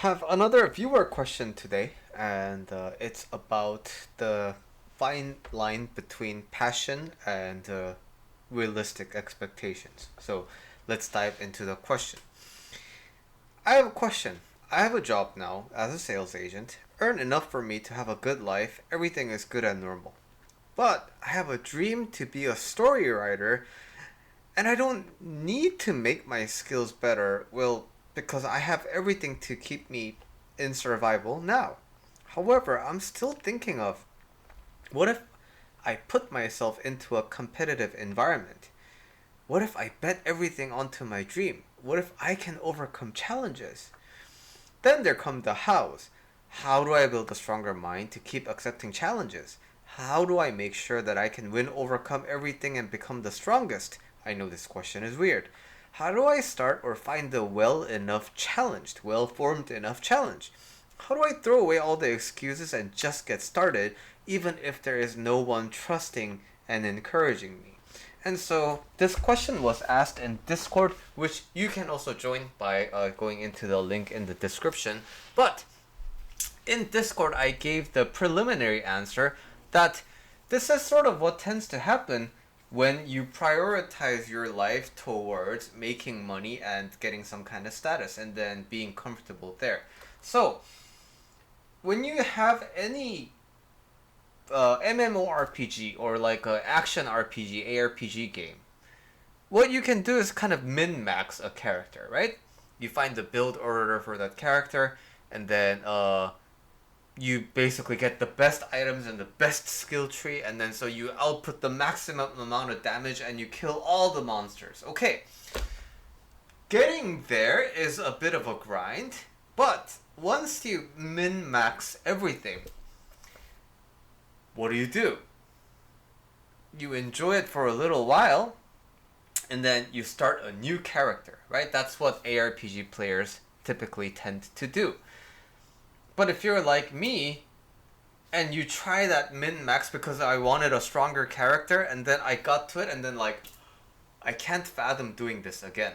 Have another viewer question today, and it's about the fine line between passion and realistic expectations. So let's dive into the question. I have a question. I have a job now as a sales agent, earn enough for me to have a good life, everything is good and normal. But I have a dream to be a story writer, and I don't need to make my skills better, well, because I have everything to keep me in survival now. However, I'm still thinking of what if I put myself into a competitive environment? What if I bet everything onto my dream? What if I can overcome challenges? Then there come the hows. How do I build a stronger mind to keep accepting challenges? How do I make sure that I can win, overcome everything, and become the strongest? I know this question is weird. How do I start or find the well formed enough challenge? How do I throw away all the excuses and just get started, even if there is no one trusting and encouraging me? And so this question was asked in Discord, which you can also join by going into the link in the description. But in Discord, I gave the preliminary answer that this is sort of what tends to happen when you prioritize your life towards making money and getting some kind of status and then being comfortable there. So, when you have any MMORPG or like a action RPG, ARPG game, what you can do is kind of min-max a character, right? You find the build order for that character, and then you basically get the best items and the best skill tree, and then so you output the maximum amount of damage and you kill all the monsters. Okay, getting there is a bit of a grind, but once you min-max everything, what do? You enjoy it for a little while, and then you start a new character, right? That's what ARPG players typically tend to do. But if you're like me, and you try that min-max because I wanted a stronger character, and then I got to it, and then like, I can't fathom doing this again.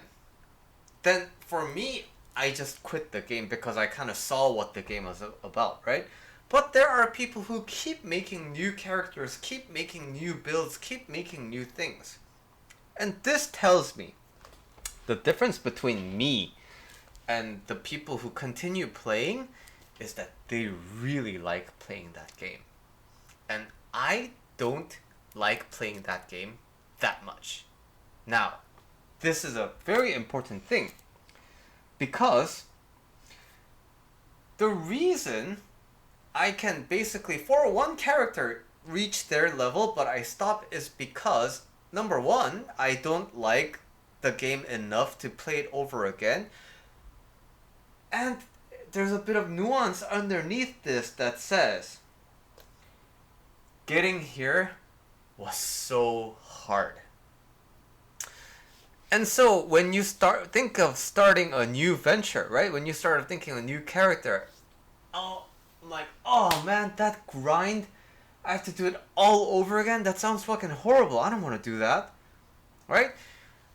Then for me, I just quit the game because I kind of saw what the game was about, right? But there are people who keep making new characters, keep making new builds, keep making new things. And this tells me the difference between me and the people who continue playing is that they really like playing that game. And I don't like playing that game that much. Now, this is a very important thing because the reason I can basically, for one character, reach their level, but I stop is because, number one, I don't like the game enough to play it over again. And there's a bit of nuance underneath this that says, getting here was so hard. And so when you think of starting a new venture, right? When you start thinking a new character, I'm like, oh man, that grind, I have to do it all over again? That sounds fucking horrible. I don't want to do that. Right?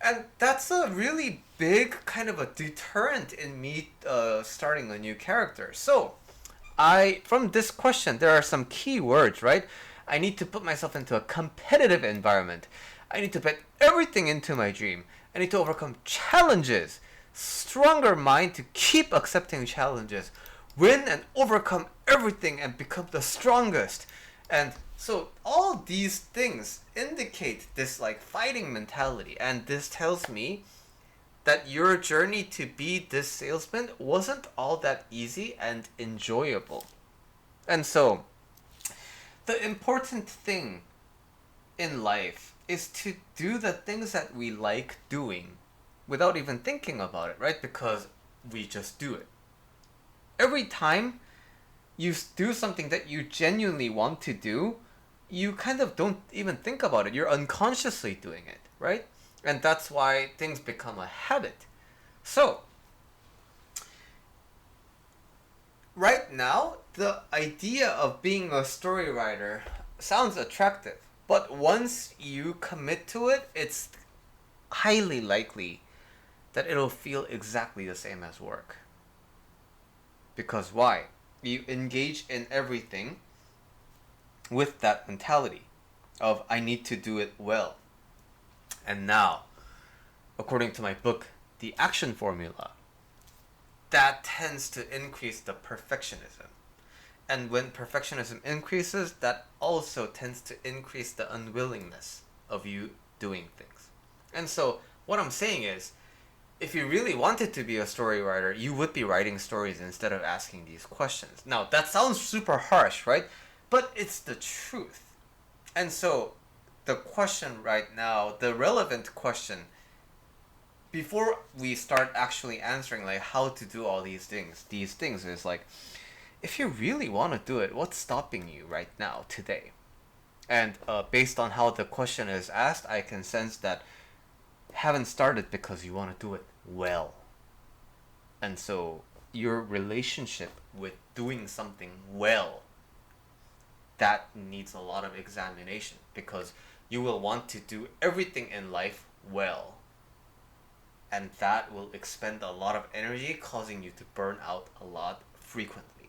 And that's a really big kind of a deterrent in me starting a new character. So, from this question, there are some key words, right? I need to put myself into a competitive environment. I need to bet everything into my dream. I need to overcome challenges. Stronger mind to keep accepting challenges. Win and overcome everything and become the strongest. And so all these things indicate this like fighting mentality, and this tells me that your journey to be this salesman wasn't all that easy and enjoyable. And so the important thing in life is to do the things that we like doing without even thinking about it, right? Because we just do it. Every time you do something that you genuinely want to do, you kind of don't even think about it. You're unconsciously doing it, right? And that's why things become a habit. So, right now, the idea of being a story writer sounds attractive. But once you commit to it, it's highly likely that it'll feel exactly the same as work. Because why? You engage in everything with that mentality of I need to do it well. And now, according to my book, The Action Formula, that tends to increase the perfectionism. And when perfectionism increases, that also tends to increase the unwillingness of you doing things. And so, what I'm saying is, if you really wanted to be a story writer, you would be writing stories instead of asking these questions. Now, that sounds super harsh, right? But it's the truth. And so, the question right now, the relevant question, before we start actually answering like how to do all these things is like, if you really want to do it, what's stopping you right now, today? And based on how the question is asked, I can sense that haven't started because you want to do it well. And so your relationship with doing something well, that needs a lot of examination, because you will want to do everything in life well. And that will expend a lot of energy, causing you to burn out a lot frequently.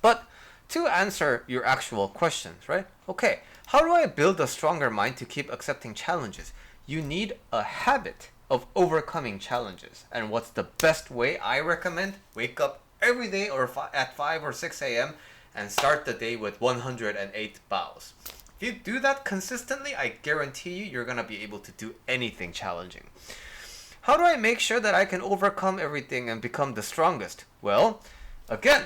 But to answer your actual questions, right? Okay, how do I build a stronger mind to keep accepting challenges? You need a habit of overcoming challenges. And what's the best way I recommend? Wake up every day or at 5 or 6 a.m. and start the day with 108 bows. If you do that consistently, I guarantee you're going to be able to do anything challenging. How do I make sure that I can overcome everything and become the strongest? Well, again,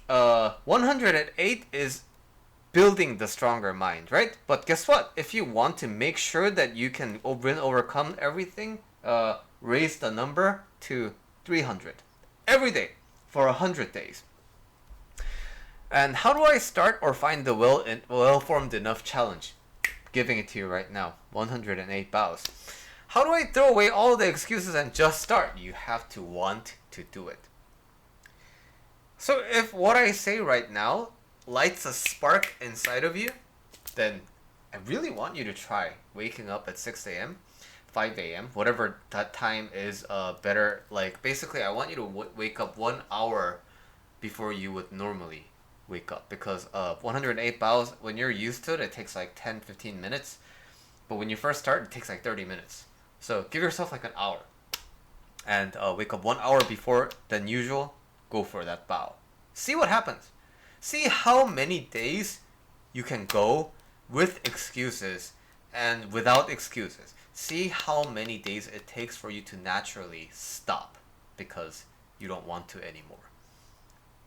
108 is building the stronger mind, right? But guess what? If you want to make sure that you can overcome everything, raise the number to 300 every day for 100 days. And how do I start or find the well-formed enough challenge? Giving it to you right now, 108 bows. How do I throw away all the excuses and just start? You have to want to do it. So if what I say right now lights a spark inside of you, then I really want you to try waking up at 6 a.m., 5 a.m., whatever that time is better. Like, basically, I want you to wake up 1 hour before you would normally wake up. Because 108 bows, when you're used to it, it takes like 10, 15 minutes. But when you first start, it takes like 30 minutes. So give yourself like an hour. And wake up 1 hour before than usual. Go for that bow. See what happens. See how many days you can go with excuses and without excuses. See how many days it takes for you to naturally stop because you don't want to anymore.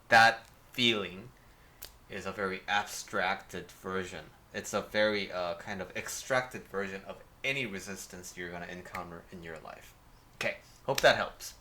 That feeling is a very abstracted version. It's a very kind of extracted version of any resistance you're going to encounter in your life. Okay, hope that helps.